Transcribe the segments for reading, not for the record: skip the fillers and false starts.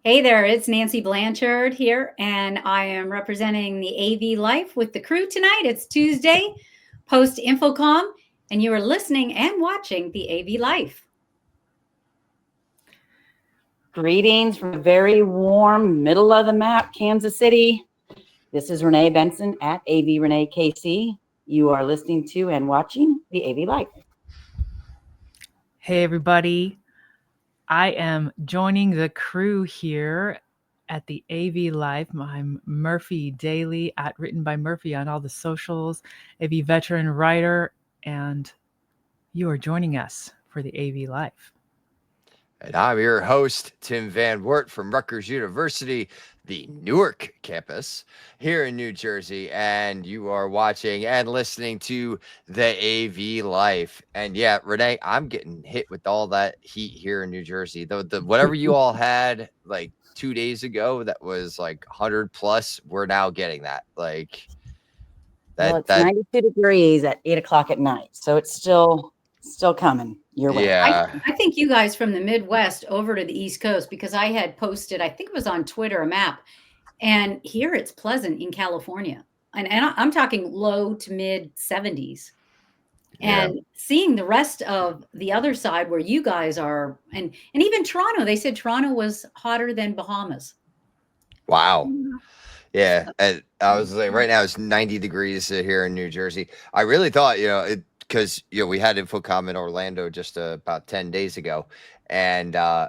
Hey there, it's Nancy Blanchard here, and I am representing the AV Life with the crew tonight. It's Tuesday, post InfoComm, and you are listening and watching the AV Life. Greetings from a very warm middle of the map, Kansas City. This is Renee Benson at AV Renee KC. You are listening to and watching the AV Life. Hey, everybody. I am joining the crew here at the AV Life. I'm Murphy Daley at Written by Murphy on all the socials, AV veteran writer, and you are joining us for the AV Life. And I'm your host, Tim Van Woeart from Rutgers University, the Newark campus here in New Jersey. And you are watching and listening to the AV Life. And yeah, Renee, I'm getting hit with all that heat here in New Jersey. The whatever you all had like 2 days ago that was like 100 plus, we're now getting that. Like Well, it's 92 degrees at 8 o'clock at night, so it's still coming your way. Yeah. I think you guys from the Midwest over to the East Coast, because I had posted, I think it was on Twitter, a map, and here it's pleasant in California. And I'm talking low to mid 70s. And seeing the rest of the other side where you guys are, and even Toronto, they said Toronto was hotter than Bahamas. Wow. Yeah. And I was like, right now it's 90 degrees here in New Jersey. I really thought, because we had InfoComm in Orlando just about 10 days ago, and I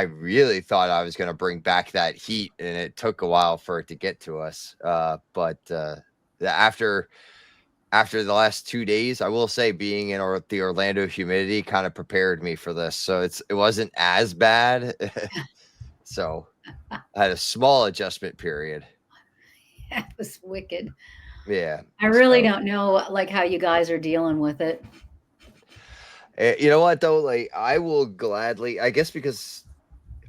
really thought I was going to bring back that heat, and it took a while for it to get to us. But after the last 2 days, I will say being in the Orlando humidity kind of prepared me for this, so it wasn't as bad. So I had a small adjustment period. That was wicked. Yeah. I really don't know like how you guys are dealing with it. You know what though? Like I will gladly, I guess because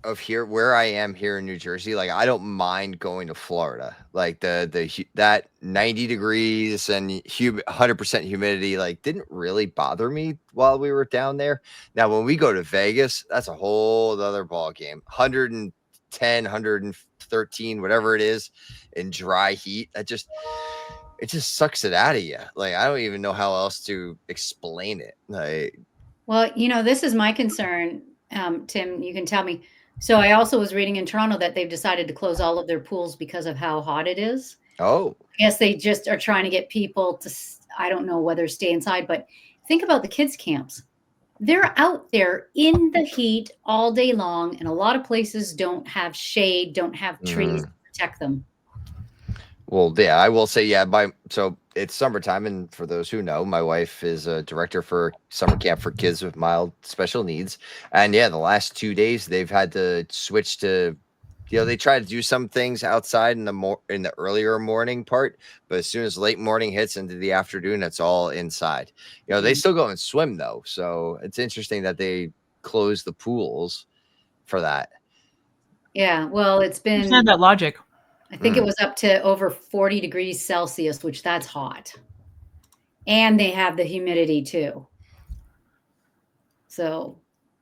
of where I am here in New Jersey, like I don't mind going to Florida. Like that 90 degrees and 100% humidity like didn't really bother me while we were down there. Now when we go to Vegas, that's a whole other ball game. 110, 113, whatever it is in dry heat. It just sucks it out of you. Like, I don't even know how else to explain it. Like, well, this is my concern. Tim, you can tell me. So I also was reading in Toronto that they've decided to close all of their pools because of how hot it is. Oh, I guess they just are trying to get people to, I don't know whether stay inside, but think about the kids' camps. They're out there in the heat all day long, and a lot of places don't have shade, don't have trees to protect them. Well, yeah, I will say, so it's summertime, and for those who know, my wife is a director for summer camp for kids with mild special needs. And yeah, the last 2 days they've had to switch to, they try to do some things outside in the earlier morning part, but as soon as late morning hits into the afternoon, it's all inside. They still go and swim though, so it's interesting that they close the pools for that. Yeah, well, it's been. Understand that logic. I think it was up to over 40 degrees Celsius, which that's hot. And they have the humidity too. So.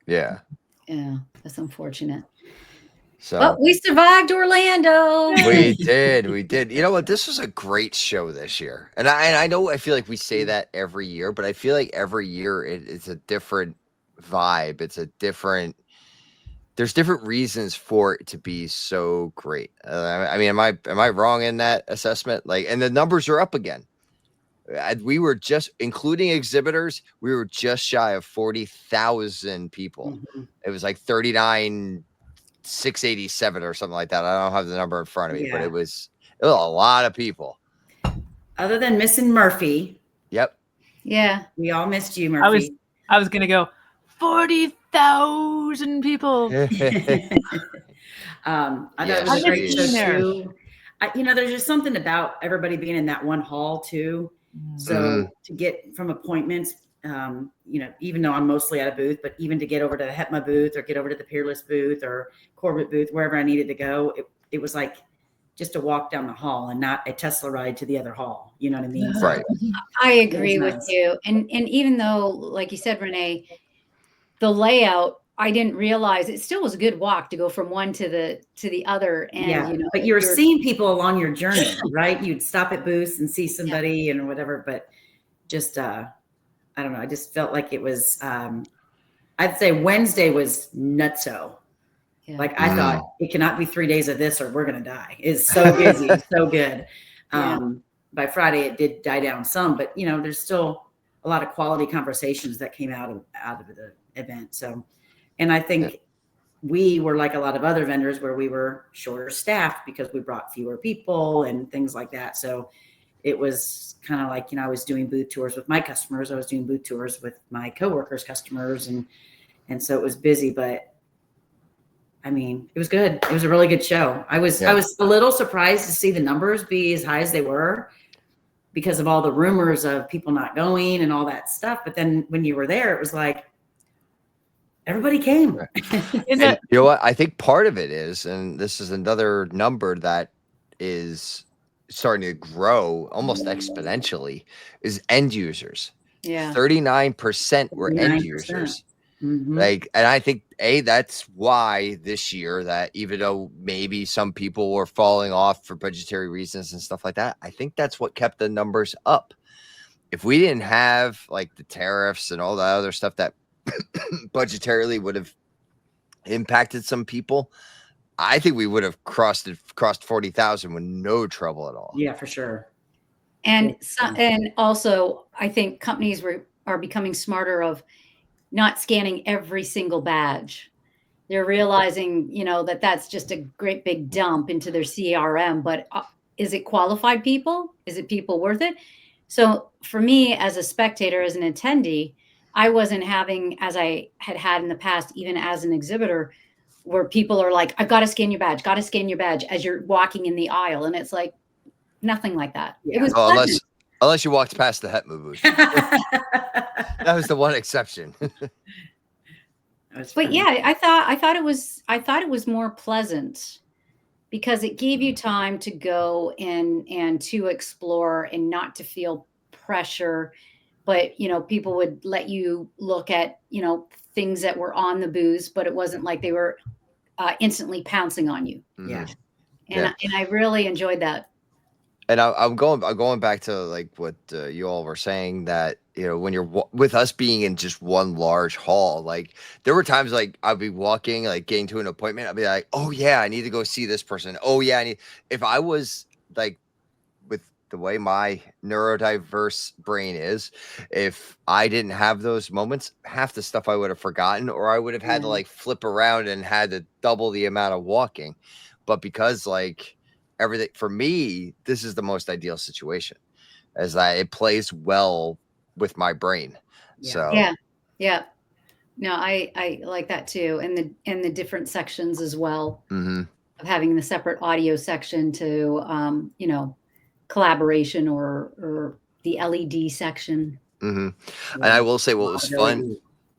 Yeah, that's unfortunate. So, but we survived Orlando. We did. You know what? This was a great show this year. And I know I feel like we say that every year, but I feel like every year it's a different vibe. There's different reasons for it to be so great. I mean, am I wrong in that assessment? Like, and the numbers are up again. We were just, including exhibitors, we were just shy of 40,000 people. Mm-hmm. It was like 39,687 or something like that. I don't have the number in front of me, but it was a lot of people. Other than missing Murphy. Yep. Yeah. We all missed you, Murphy. I was going to go 40,000 people. I thought it was a great show too. There's just something about everybody being in that one hall too. So to get from appointments, even though I'm mostly at a booth, but even to get over to the HEPMA booth or get over to the Peerless booth or Corbett booth, wherever I needed to go, it was like just a walk down the hall and not a Tesla ride to the other hall. You know what I mean? Right. I agree with you. And even though, like you said, Renee, the layout, I didn't realize it still was a good walk to go from one to the other. And, Yeah, but you were seeing people along your journey, right? You'd stop at booths and see somebody and whatever, but just, I don't know. I just felt like it was, I'd say Wednesday was nutso. Yeah. Like I thought it cannot be 3 days of this or we're going to die. It's so busy, so good. By Friday it did die down some, but there's still a lot of quality conversations that came out of the event. So, and I think we were like a lot of other vendors where we were shorter staffed because we brought fewer people and things like that. So it was kind of like, I was doing booth tours with my customers. I was doing booth tours with my coworkers' customers. And so it was busy, but I mean, it was good. It was a really good show. I was a little surprised to see the numbers be as high as they were because of all the rumors of people not going and all that stuff. But then when you were there, it was like, everybody came. And you know what? I think part of it is, and this is another number that is starting to grow almost exponentially, is end users. Yeah. 39% were end users. Like, and I think that's why this year, that even though maybe some people were falling off for budgetary reasons and stuff like that, I think that's what kept the numbers up. If we didn't have like the tariffs and all the other stuff that budgetarily would have impacted some people, I think we would have crossed 40,000 with no trouble at all. Yeah, for sure. And also I think companies are becoming smarter of not scanning every single badge. They're realizing, that that's just a great big dump into their CRM, but is it qualified people? Is it people worth it? So for me as a spectator, as an attendee, I wasn't having, as I had in the past, even as an exhibitor, where people are like, I've got to scan your badge, as you're walking in the aisle. And it's like, nothing like that. Yeah. It was unless you walked past the Hetma booth. That was the one exception. But yeah, I thought it was more pleasant because it gave you time to go and to explore and not to feel pressure. But, people would let you look at, things that were on the booths, but it wasn't like they were instantly pouncing on you. Yeah. And I really enjoyed that. And I'm going back to like what you all were saying, that, when you're with us being in just one large hall, like there were times like I'd be walking, like getting to an appointment. I'd be like, oh yeah, I need to go see this person. Oh yeah. If I was like, with the way my neurodiverse brain is, if I didn't have those moments, half the stuff I would have forgotten, or I would have had to like flip around and had to double the amount of walking. But because like everything for me, this is the most ideal situation, as that it plays well with my brain. Yeah. So yeah. No, I like that too. And the different sections as well, of having the separate audio section to, collaboration or the LED section. And I will say what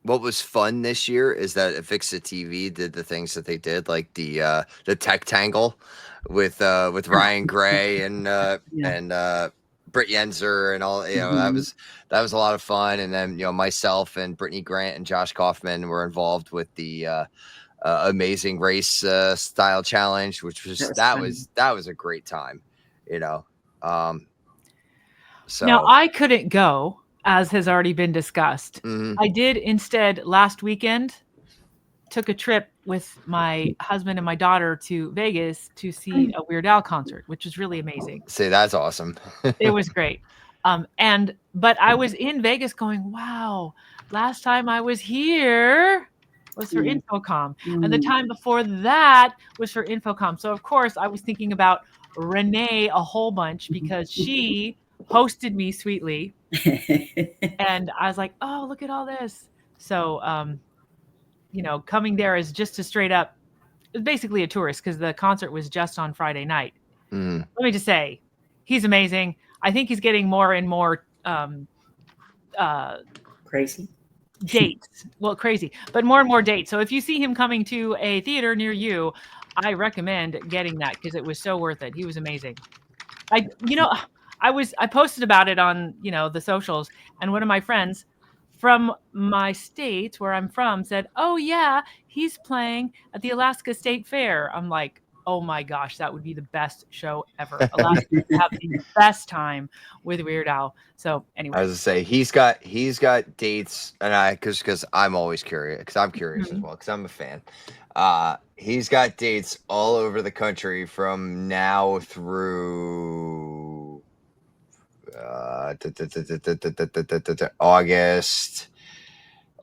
was fun this year is that Avixa TV did the things that they did, like the tech tangle with Ryan Gray and Britt Yenzer and all, that was a lot of fun. And then, myself and Brittany Grant and Josh Kaufman were involved with the Amazing Race style challenge, which was that was a great time, so now I couldn't go, as has already been discussed. I did instead last weekend took a trip with my husband and my daughter to Vegas to see a Weird Al concert, which was really amazing. See, that's awesome. It was great. But I was in Vegas going, wow, last time I was here was for InfoComm. And the time before that was for InfoComm. So of course I was thinking about Renee a whole bunch because she hosted me sweetly. And I was like, oh, look at all this. So, coming there is just a straight up, it's basically a tourist because the concert was just on Friday night. Let me just say, he's amazing. I think he's getting more and more crazy dates. Well, crazy, but more and more dates. So if you see him coming to a theater near you, I recommend getting that because it was so worth it. He was amazing. I posted about it on, the socials, and one of my friends from my state where I'm from said, "Oh yeah, he's playing at the Alaska State Fair." I'm like, "Oh my gosh, that would be the best show ever." Alaska would have the best time with Weird Al. So anyway, I was to say he's got dates, and because I'm always curious, because I'm curious as well, because I'm a fan. He's got dates all over the country from now through August.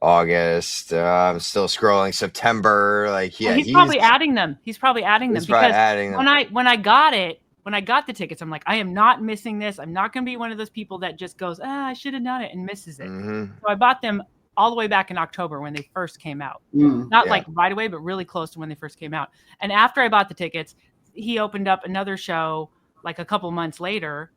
I'm still scrolling. September, he's probably adding them. He's probably adding them because them. when I got the tickets, I'm like, I am not missing this. I'm not going to be one of those people that just goes, I should have done it and misses it. So I bought them all the way back in October when they first came out. Not like right away, but really close to when they first came out. And after I bought the tickets, he opened up another show like a couple months later,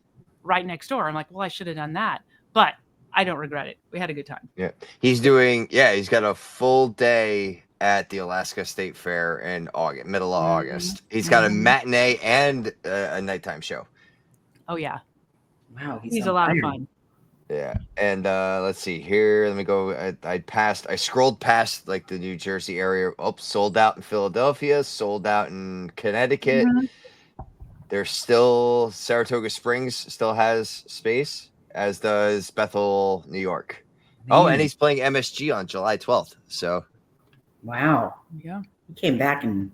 right next door. I'm like, well, I should have done that, but I don't regret it. We had a good time. Yeah. He's got a full day at the Alaska State Fair in August, middle of August. He's got a matinee and a nighttime show. Oh yeah. Wow. He's a lot of fun. Yeah. And let's see here. Let me go. I scrolled past like the New Jersey area. Oh, sold out in Philadelphia, sold out in Connecticut. There's still Saratoga Springs still has space, as does Bethel, New York. Oh, and he's playing MSG on July 12th. So, wow, yeah, he came back and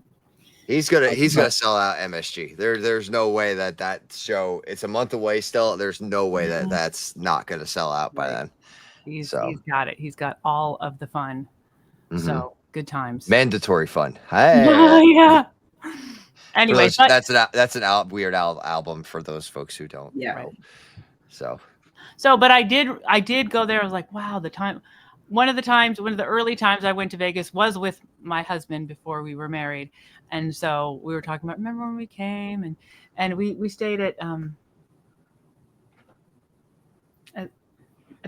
he's gonna sell out MSG. There's no way that show. It's a month away still. There's no way that's not gonna sell out by then. He's got it. He's got all of the fun. So good times. Mandatory fun. Hey. Yeah. Anyway, that's an Weird Al album for those folks who don't know. So, but I did go there. I was like, wow, one of the early times I went to Vegas was with my husband before we were married. And so we were talking about, remember when we came and we stayed at, I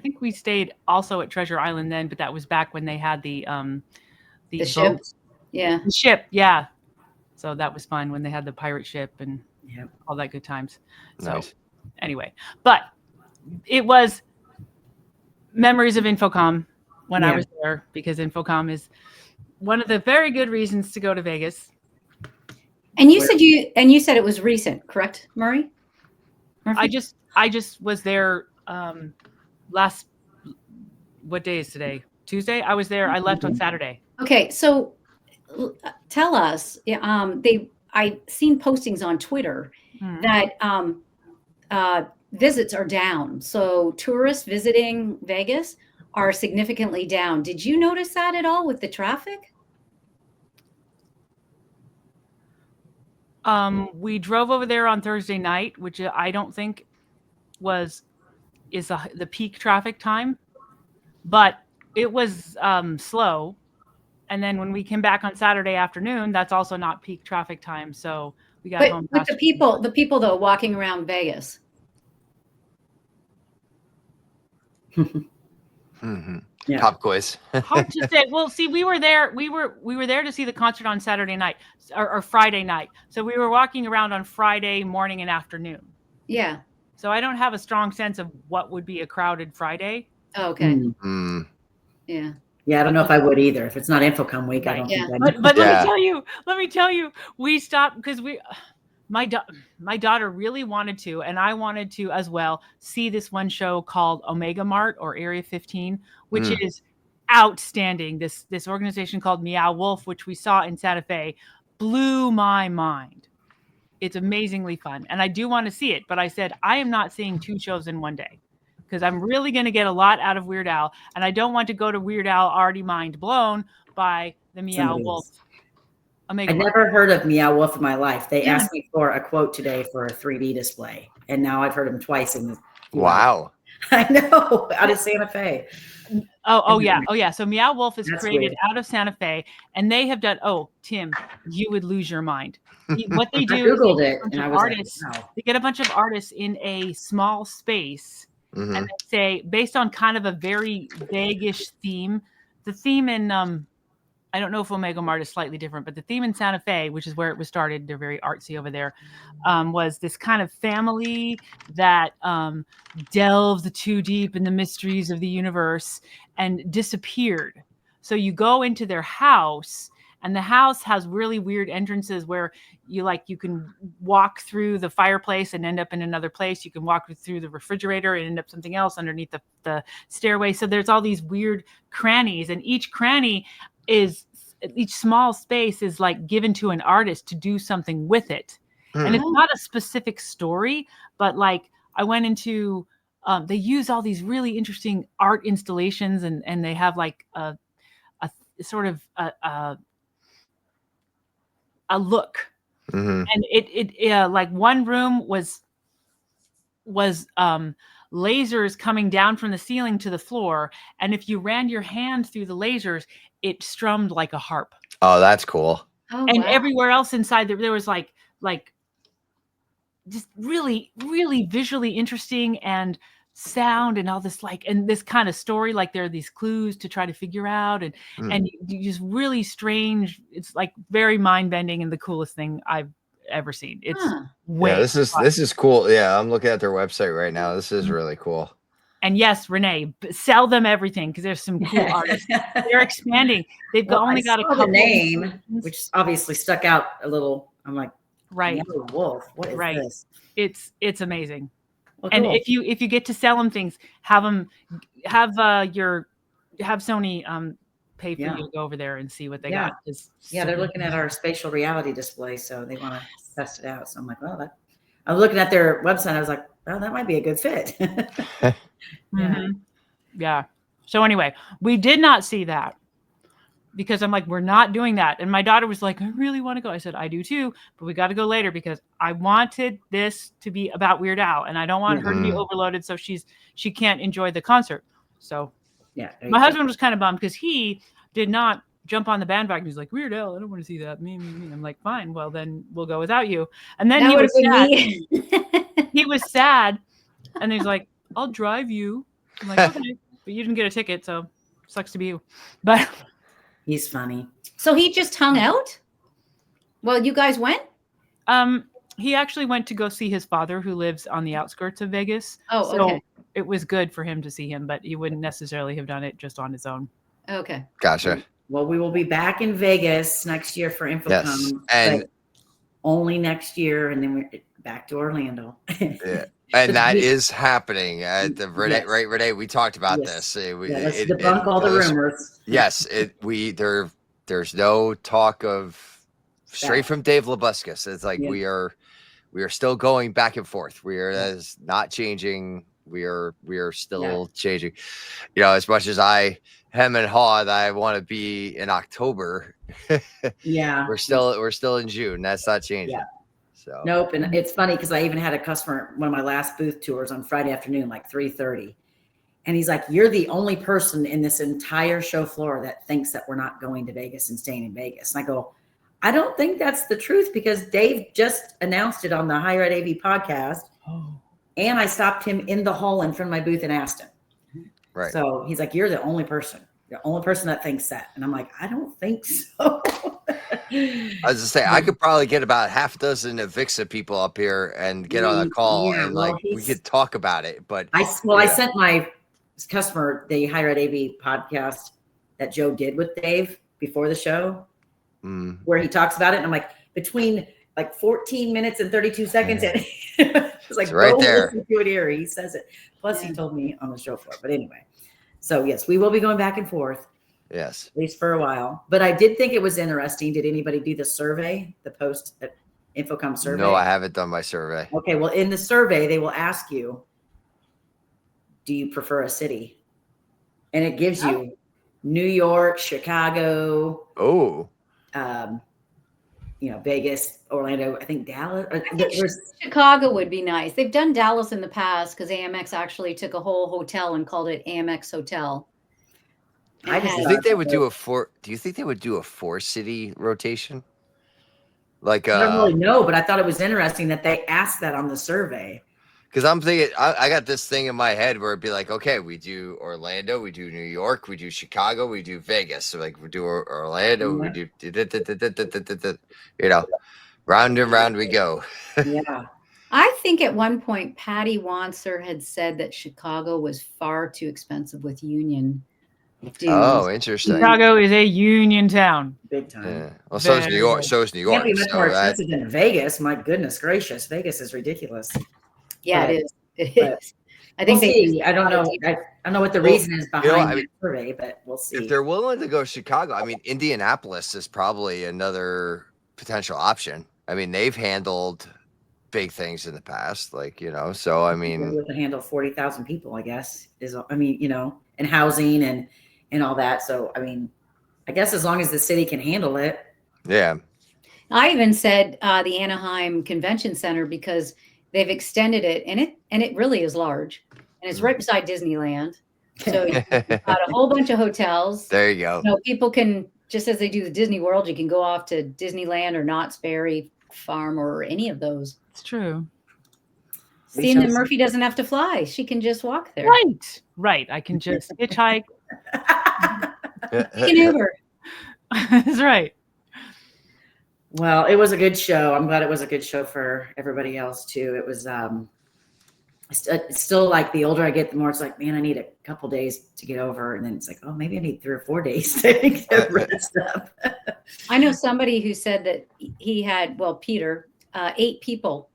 think we stayed also at Treasure Island then, but that was back when they had the ship. Yeah. The ship. Yeah. So that was fun when they had the pirate ship and all that good times. So anyway, but it was memories of InfoComm when I was there, because InfoComm is one of the very good reasons to go to Vegas. And you said it was recent, correct, Murphy? I just was there what day is today? Tuesday? I was there. I left on Saturday. Okay, so tell us, I've seen postings on Twitter that visits are down. So tourists visiting Vegas are significantly down. Did you notice that at all with the traffic? We drove over there on Thursday night, which I don't think is the peak traffic time, but it was slow. And then when we came back on Saturday afternoon, that's also not peak traffic time. So we got home. But the people though walking around Vegas. Pop quiz. Hard to say. Well, see, we were there. We were there to see the concert on Saturday night or Friday night. So we were walking around on Friday morning and afternoon. Yeah. So I don't have a strong sense of what would be a crowded Friday. Oh, okay. Yeah. Yeah, I don't know if I would either. If it's not InfoComm week, I don't think I would. But let me tell you, we stopped because my daughter really wanted to, and I wanted to as well, see this one show called Omega Mart or Area 15, which is outstanding. This organization called Meow Wolf, which we saw in Santa Fe, blew my mind. It's amazingly fun. And I do want to see it, but I said, I am not seeing two shows in one day, because I'm really going to get a lot out of Weird Al, and I don't want to go to Weird Al already mind blown by the Meow Wolf. I never heard of Meow Wolf in my life. They asked me for a quote today for a 3D display, and now I've heard him twice in the Wow. I know, out of Santa Fe. Oh yeah. So Meow Wolf is created out of Santa Fe, and they have done. Oh, Tim, you would lose your mind. What they do is they get a bunch of artists in a small space. And they say, based on kind of a very vague-ish theme, the theme in I don't know if Omega Mart is slightly different, but the theme in Santa Fe, which is where it was started, they're very artsy over there, was this kind of family that delved too deep in the mysteries of the universe and disappeared. So you go into their house, and the house has really weird entrances where you can walk through the fireplace and end up in another place. You can walk through the refrigerator and end up something else underneath the stairway. So there's all these weird crannies, and each small space is like given to an artist to do something with it. And it's not a specific story, but like I went into, they use all these really interesting art installations, and they have like a sort of a look. And it like one room was lasers coming down from the ceiling to the floor, and if you ran your hand through the lasers, it strummed like a harp. Oh, that's cool. Oh, And wow. everywhere else inside there was like just really, really visually interesting, and sound, and all this and this kind of story, like there are these clues to try to figure out, and you just really strange. It's like very mind-bending and the coolest thing I've ever seen. It's way this is cool. Yeah, I'm looking at their website right now. This is really cool. And yes, Renee, sell them everything, because there's some cool artists. They're expanding. They've only got a couple name, which obviously stuck out a little. I'm like, right, Yellow Wolf. What is this? It's amazing. Well, and cool. if you get to sell them things, have Sony pay for you to go over there and see what they got. They're looking at our spatial reality display, so they want to test it out. So I'm like, well, I was looking at their website. I was like, well, that might be a good fit. Yeah. So anyway, we did not see that, because I'm like, we're not doing that. And my daughter was like, I really want to go. I said, I do too, but we got to go later, because I wanted this to be about Weird Al, and I don't want her to be overloaded, so she can't enjoy the concert. So yeah, my husband was kind of bummed, because he did not jump on the bandwagon. He's like, Weird Al, I don't want to see that. Me. I'm like, fine, well then we'll go without you. And then he was sad. He was sad, and he's like, I'll drive you. I'm like, okay, but you didn't get a ticket, so sucks to be you. But he's funny. So he just hung out? Well, you guys went? He actually went to go see his father, who lives on the outskirts of Vegas. Oh, so okay. It was good for him to see him, but he wouldn't necessarily have done it just on his own. Okay. Gotcha. Well, we will be back in Vegas next year for InfoComm. Yes. And only next year, and then we're back to Orlando. Yeah. And that is happening at the Renee, right? Renee, we talked about this. Let's debunk all the rumors. Yes, there's no talk of straight from Dave Labuscus. It's like we are still going back and forth. We are as not changing. We are still changing. You know, as much as hem and haw that I want to be in October. we're still in June. That's not changing. Yeah. So nope. And it's funny, because I even had a customer, one of my last booth tours on Friday afternoon, like 3:30. And he's like, you're the only person in this entire show floor that thinks that we're not going to Vegas and staying in Vegas. And I go, I don't think that's the truth, because Dave just announced it on the Higher Ed AV podcast. Oh. And I stopped him in the hall in front of my booth and asked him. Right. So he's like, you're the only person that thinks that. And I'm like, I don't think so. I was just saying, I could probably get about half a dozen Avixa people up here and get on a call, and we could talk about it. But I sent my customer the Higher Ed AV podcast that Joe did with Dave before the show, where he talks about it. And I'm like, between like 14 minutes and 32 seconds, and it's like, right there. Listen to it here. He says it. Plus, he told me on the show floor. But anyway, so yes, we will be going back and forth. Yes. At least for a while. But I did think it was interesting. Did anybody do the survey, the post InfoComm survey? No, I haven't done my survey. Okay. Well, in the survey, they will ask you, do you prefer a city? And it gives you New York, Chicago. Oh. Vegas, Orlando, I think Dallas. Chicago would be nice. They've done Dallas in the past, because AMX actually took a whole hotel and called it AMX Hotel. Do you think they would do a 4-city rotation? Like I don't really know, but I thought it was interesting that they asked that on the survey. Because I'm thinking, I got this thing in my head where it'd be like, okay, we do Orlando, we do New York, we do Chicago, we do Vegas. So like we do Orlando, we do, you know, round and round we go. Yeah. I think at one point Patty Wanser had said that Chicago was far too expensive with union dues. Oh, interesting. Chicago is a union town. Big time. Yeah. Well, so is New York. So is New Can't York. be much So more expensive than Vegas. My goodness gracious. Vegas is ridiculous. Yeah, But- it is. It but is. I think We'll they. see. I don't know. I don't know what the reason is behind the survey, but we'll see. if they're willing to go Chicago, I mean, Indianapolis is probably another potential option. I mean, they've handled big things in the past, like, you know, so I mean, with to handle 40,000 people, I guess you know, and housing and all that. So, I mean, I guess as long as the city can handle it. yeah. I even said the Anaheim Convention Center because they've extended it, and it really is large, and it's right beside Disneyland. So you've got a whole bunch of hotels. There you go. You know, people can, just as they do the Disney World, you can go off to Disneyland or Knott's Berry Farm or any of those. It's true. Seeing that Murphy doesn't have to fly, she can just walk there. Right. I can just hitchhike. Take an Uber. That's right. Well, it was a good show. I'm glad it was a good show for everybody else too. It was it's still like the older I get, the more it's like, man, I need a couple days to get over. And then it's like, oh, maybe I need 3 or 4 days to get rest up. I know somebody who said that he had, well, Peter, 8 people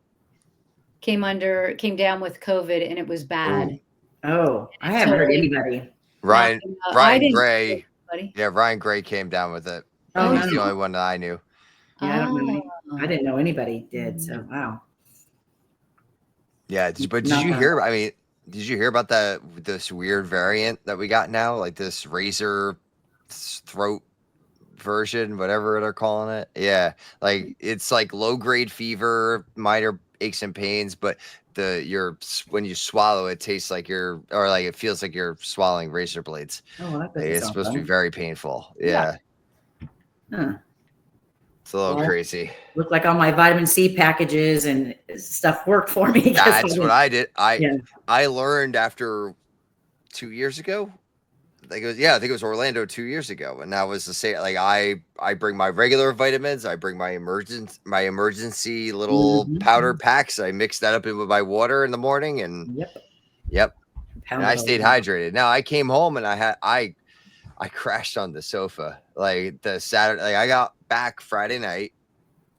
came down with COVID, and it was bad. Oh, I haven't heard anybody. Ryan Gray. Anybody. Yeah, Ryan Gray came down with it. Oh, He's the only one that I knew. Yeah, I didn't know anybody did. So, wow. Yeah, but did you hear? I mean, did you hear about this weird variant that we got now? Like this razor throat version, whatever they're calling it. Yeah, like it's like low grade fever, minor aches and pains, but when you swallow, it tastes like it feels like you're swallowing razor blades. Oh, well, it's supposed to be very painful. Yeah. Huh. It's a little crazy. Looked like all my vitamin C packages and stuff worked for me. That's what I did. I learned after 2 years ago. I think it was Orlando 2 years ago, and that was the same. Like I bring my regular vitamins, I bring my emergency little powder packs. I mix that up in with my water in the morning, and yep. And I stayed hydrated. Now I came home and I crashed on the sofa like the Saturday. Like I got back Friday night,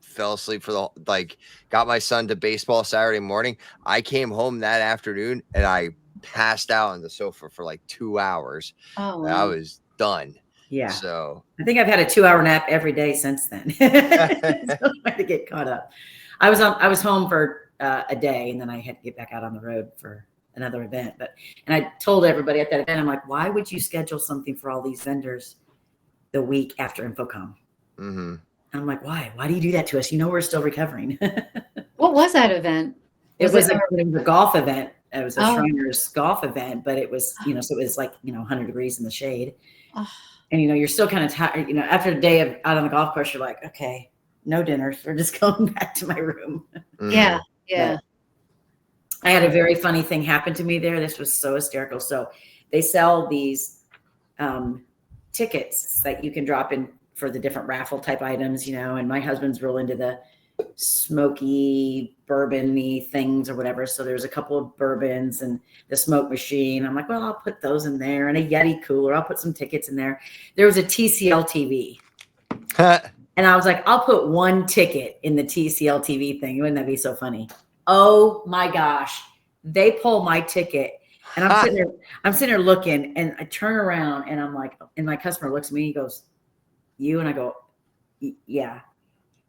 fell asleep got my son to baseball Saturday morning. I came home that afternoon and I passed out on the sofa for like 2 hours. Oh, wow. I was done. Yeah. So I think I've had a 2-hour nap every day since then. So I'm trying to get caught up. I was home for a day, and then I had to get back out on the road for another event. And I told everybody at that event, I'm like, why would you schedule something for all these vendors the week after InfoComm? mm-hmm. I'm like, why? Why do you do that to us? You know, we're still recovering. What was that event? It was a golf event. It was a Shriners golf event, but it was, so it was like, 100 degrees in the shade. Oh. And, you're still kind of tired, after a day of out on the golf course, you're like, okay, no dinners. We're just going back to my room. Mm-hmm. Yeah. Yeah. But I had a very funny thing happen to me there. This was so hysterical. So they sell these tickets that you can drop in for the different raffle type items, and my husband's real into the smoky bourbon-y things or whatever. So there's a couple of bourbons and the smoke machine. I'm like, well, I'll put those in there, and a Yeti cooler. I'll put some tickets in there. There was a TCL TV. And I was like, I'll put 1 ticket in the TCL TV thing. Wouldn't that be so funny? Oh my gosh. They pull my ticket, and I'm sitting there looking, and I turn around and I'm like, and my customer looks at me, he goes, you? And I go, yeah.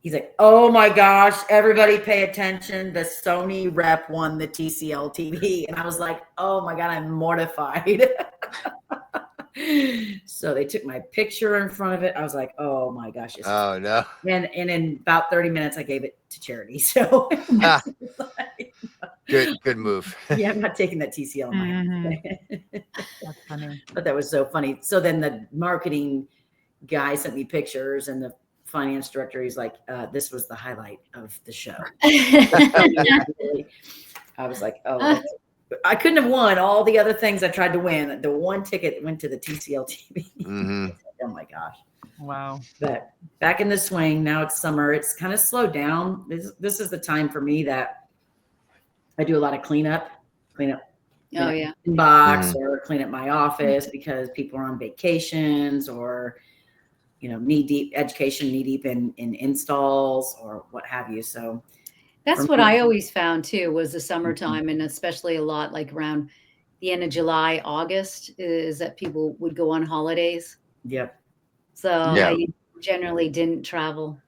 He's like, oh my gosh, everybody pay attention. The Sony rep won the TCL TV. And I was like, oh my God, I'm mortified. So they took my picture in front of it. I was like, oh my gosh. Oh no. And in about 30 minutes, I gave it to charity. So good move. Yeah, I'm not taking that TCL. Mm-hmm. That's funny. But that was so funny. So then the marketing guy sent me pictures, and the finance director, he's like, this was the highlight of the show. I was like, oh, I couldn't have won all the other things I tried to win. The one ticket went to the TCL TV. Mm-hmm. Oh my gosh. Wow. But back in the swing, now it's summer. It's kind of slowed down. This is the time for me that I do a lot of cleanup. Oh yeah. Inbox or clean up my office because people are on vacations or, you know, knee deep in installs or what have you. So that's what I always found too, was the summertime, and especially a lot like around the end of July, August, is that people would go on holidays. Yep. So I generally didn't travel.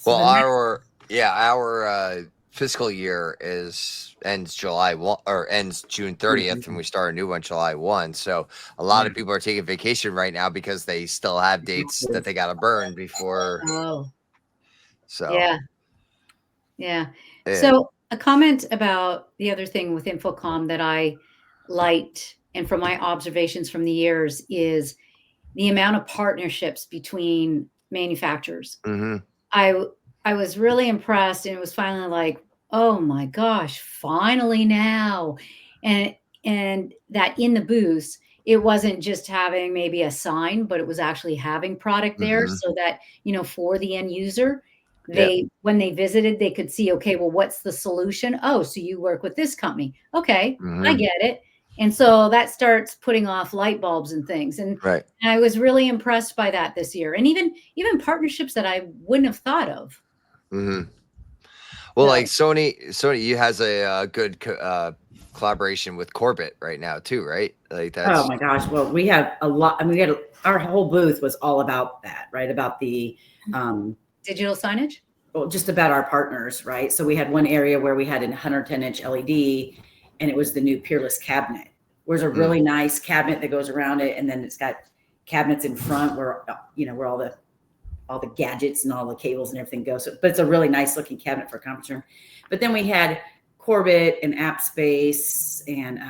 Well, our fiscal year ends July 1 or ends June 30th, and we start a new one July 1. So a lot of people are taking vacation right now because they still have dates that they got to burn before. Oh, so yeah. So a comment about the other thing with InfoComm that I liked, and from my observations from the years, is the amount of partnerships between manufacturers. I was really impressed, and it was finally like, oh my gosh, finally now. And that in the booths, it wasn't just having maybe a sign, but it was actually having product there so that, you know, for the end user, when they visited, they could see, okay, well, what's the solution? Oh, so you work with this company. Okay, I get it. And so that starts putting off light bulbs and things. And I was really impressed by that this year. And even partnerships that I wouldn't have thought of. Well, like Sony you has a good collaboration with Corbett right now too, right? Like that's oh my gosh. Well, we have a lot. I mean, our whole booth was all about that, right? About the digital signage. Well, just about our partners, right? So we had one area where we had a 110-inch LED, and it was the new Peerless cabinet. There's a really nice cabinet that goes around it, and then it's got cabinets in front where where all the gadgets and all the cables and everything go. So, but it's a really nice looking cabinet for a conference room. But then we had Corbett and AppSpace, and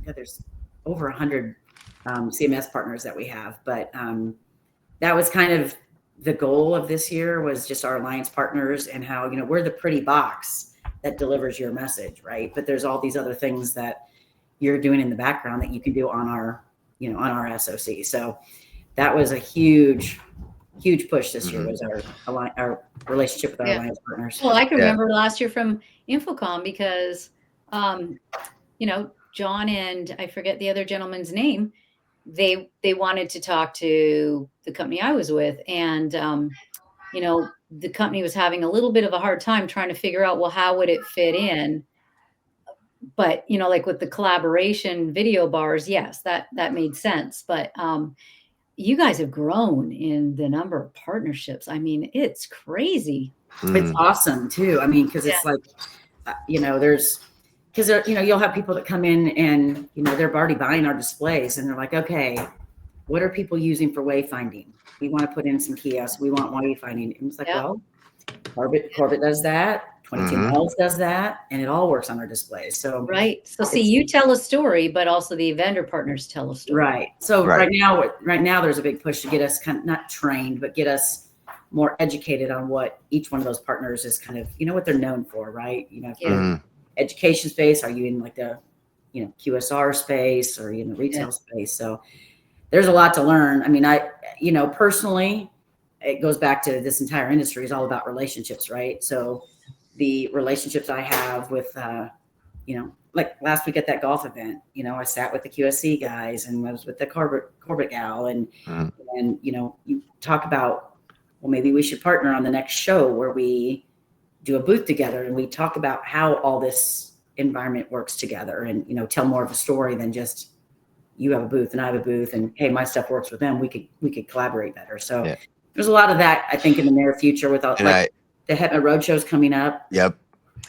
there's over 100 CMS partners that we have. But that was kind of the goal of this year, was just our alliance partners and how, we're the pretty box that delivers your message, right? But there's all these other things that you're doing in the background that you can do on our, on our SOC. So that was a huge push this year, was our relationship with our alliance partners. Well, I can remember last year from InfoComm because, John and I forget the other gentleman's name, they wanted to talk to the company I was with, and the company was having a little bit of a hard time trying to figure out, well, how would it fit in? But like with the collaboration video bars, yes, that made sense. But you guys have grown in the number of partnerships. I mean, it's crazy. It's awesome too. I mean, because it's like, you'll have people that come in and, they're already buying our displays, and they're like, okay, what are people using for wayfinding? We want to put in some kiosks. We want wayfinding. And it's like, well, Corbett does that. 22 Miles does that, and it all works on our displays. So So see, you tell a story, but also the vendor partners tell a story. Right. So right now there's a big push to get us kind of not trained, but get us more educated on what each one of those partners is kind of, what they're known for, right? If you're education space, are you in like the, QSR space or retail space? So there's a lot to learn. I mean, personally, it goes back to this entire industry is all about relationships, right? So the relationships I have with, like last week at that golf event, I sat with the QSC guys and was with the Corbett gal, and you talk about, well, maybe we should partner on the next show where we do a booth together and we talk about how all this environment works together, and tell more of a story than just you have a booth and I have a booth and hey, my stuff works with them. We could collaborate better. So there's a lot of that, I think, in the near future with all the HETMA roadshows coming up. Yep.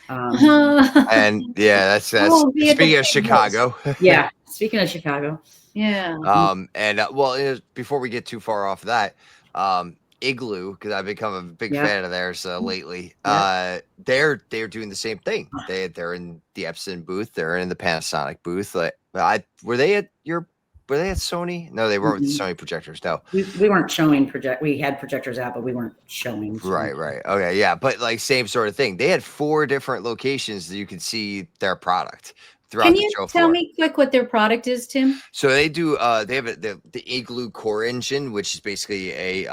And that's speaking of Chicago. Speaking of Chicago. Before we get too far off that, Igloo, because I've become a big fan of theirs lately. They're doing the same thing. They're in the Epson booth. They're in the Panasonic booth. Were they at your were they at Sony? No, they weren't with Mhm. Sony projectors. No. We weren't showing we had projectors out, but we weren't showing. Right. Okay, yeah, but like same sort of thing. They had 4 different locations that you could see their product throughout Can the you show tell floor. me quick what their product is, Tim? So they do they have the Igloo core engine, which is basically a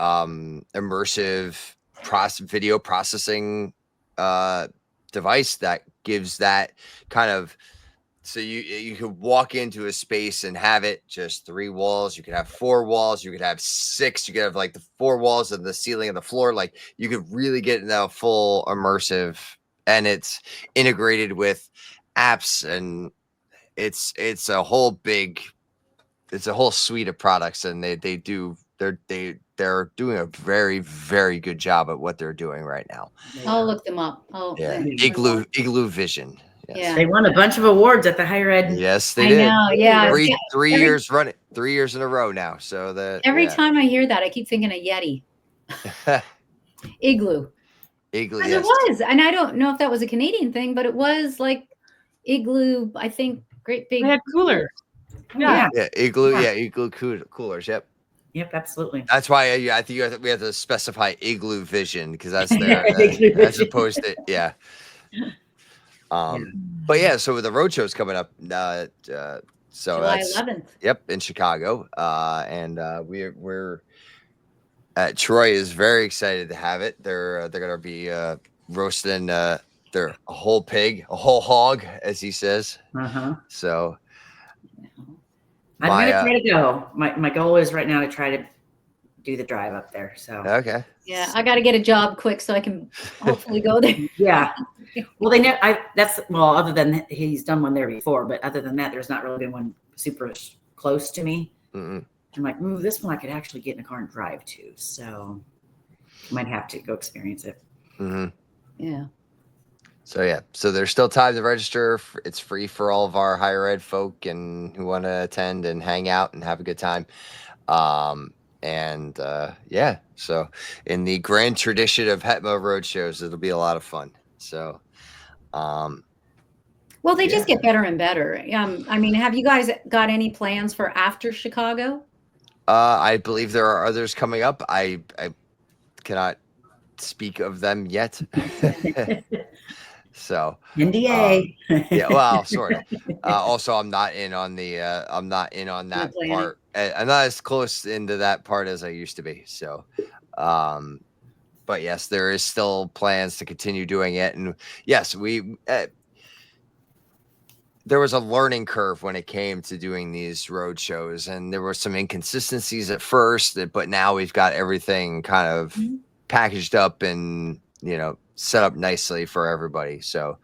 immersive video processing device that gives that kind of, so you could walk into a space and have it just 3 walls. You could have 4 walls. You could have 6. You could have like the 4 walls and the ceiling and the floor. Like you could really get in that full immersive, and it's integrated with apps, and it's a whole suite of products, and they're doing a very, very good job at what they're doing right now. I'll look them up. Yeah, they- Igloo Vision. Yes. Yeah. They won a bunch of awards at the higher ed. Yes, they I did. know. Yeah. Three years running, 3 years in a row now. So Every time I hear that, I keep thinking of Yeti. Igloo. Igloo, 'Cause yes. it was, and I don't know if that was a Canadian thing, but it was like Igloo. I think great big. They had coolers. Yeah. Yeah, Igloo. Yeah. Yeah, Igloo coolers. Yep. Yep, absolutely. That's why I think we have to specify Igloo Vision, because that's their Igloo as Vision. opposed to yeah. But yeah, so the road show's coming up. So July that's 11th. Yep, in Chicago, and we're Troy is very excited to have it. They're gonna be roasting their whole pig, a whole hog, as he says. So I'm gonna try to go. My goal is right now to try to do the drive up there. So okay. Yeah, I got to get a job quick so I can hopefully go there. yeah. Well, they know other than he's done one there before, but other than that, there's not really been one super close to me. Mm-mm. I'm like, this one I could actually get in a car and drive to. So might have to go experience it. Mm-hmm. Yeah. So yeah, so there's still time to register. It's free for all of our higher ed folk and who want to attend and hang out and have a good time. Yeah, so in the grand tradition of HETMA road shows, it'll be a lot of fun. So, well, they just get better and better. I mean, have you guys got any plans for after Chicago? I believe there are others coming up. I cannot speak of them yet. So NDA. yeah, well, sort of. Also, I'm not in on that part. I'm not as close into that part as I used to be. So, but yes, there is still plans to continue doing it, and yes, there was a learning curve when it came to doing these road shows, and there were some inconsistencies at first, but now we've got everything kind of packaged up and set up nicely for everybody. So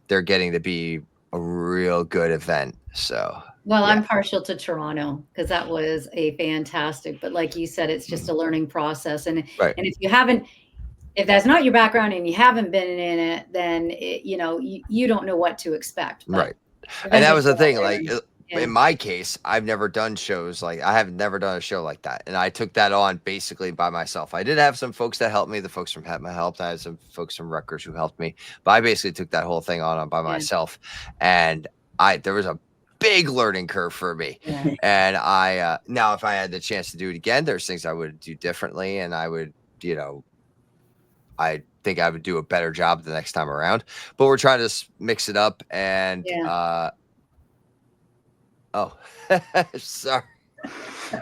they're getting to be a real good event. So well, I'm partial to Toronto because that was a fantastic, but like you said, it's just a learning process. And if that's not your background and you haven't been in it, then you don't know what to expect. Right. And that was the thing, like in my case, I've never done shows I have never done a show like that. And I took that on basically by myself. I did have some folks that helped me. The folks from HETMA helped. I had some folks from Rutgers who helped me, but I basically took that whole thing on by myself. And there was a big learning curve for me. And now if I had the chance to do it again, there's things I would do differently. And I would, I think I would do a better job the next time around, but we're trying to mix it up. And sorry,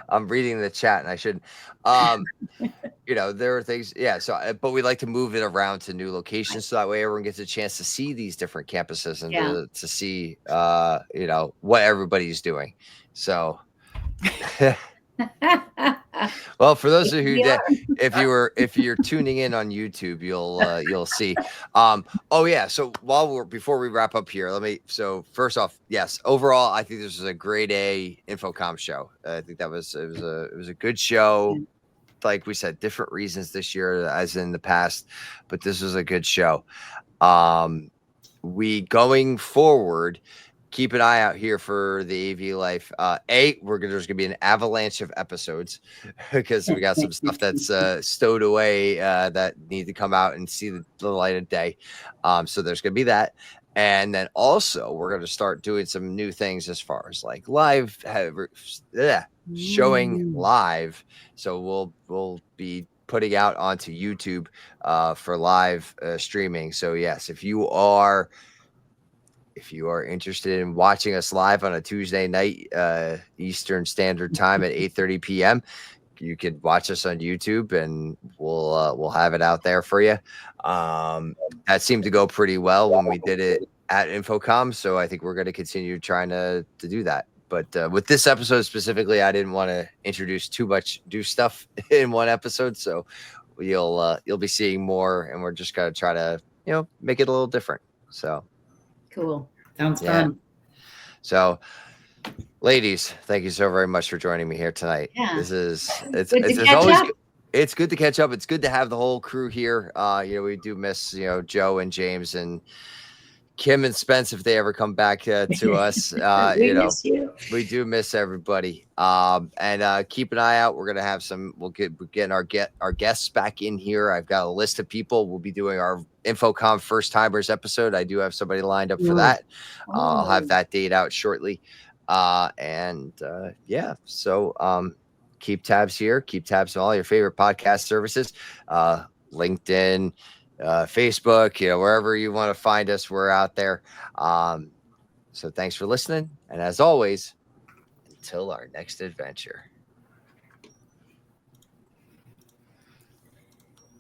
I'm reading the chat and I shouldn't. There are things, so but we like to move it around to new locations so that way everyone gets a chance to see these different campuses and to see what everybody's doing. So well, for those of you if you're tuning in on YouTube, you'll see. So before we wrap up here, first off, yes, overall, I think this was a grade A InfoComm show. I think it was a good show. Like we said, different reasons this year as in the past, but this was a good show. We going forward, keep an eye out here for the AV Life. There's gonna be an avalanche of episodes because we got some stuff that's stowed away that need to come out and see the light of day. So there's gonna be that, And then also we're going to start doing some new things as far as like live showing live. So we'll be putting out onto YouTube for live streaming. So yes, if you are interested in watching us live on a Tuesday night Eastern Standard Time at 8:30 p.m., you could watch us on YouTube, and we'll have it out there for you. That seemed to go pretty well when we did it at InfoComm, so I think we're going to continue trying to do that. But with this episode specifically, I didn't want to introduce too much new stuff in one episode, so you'll be seeing more, and we're just going to try to make it a little different. So Cool. Sounds fun. So, ladies, thank you so very much for joining me here tonight. Yeah. It's always it's good to catch up. It's good to have the whole crew here. We do miss Joe and James and Kim and Spence if they ever come back to us. We miss you. We do miss everybody. And keep an eye out. We're gonna have we're getting our guests back in here. I've got a list of people. We'll be doing our InfoComm first timers episode. I do have somebody lined up for that. I'll have that date out shortly. So keep tabs here. Keep tabs on all your favorite podcast services. LinkedIn, Facebook, wherever you want to find us, we're out there. So thanks for listening. And as always, until our next adventure.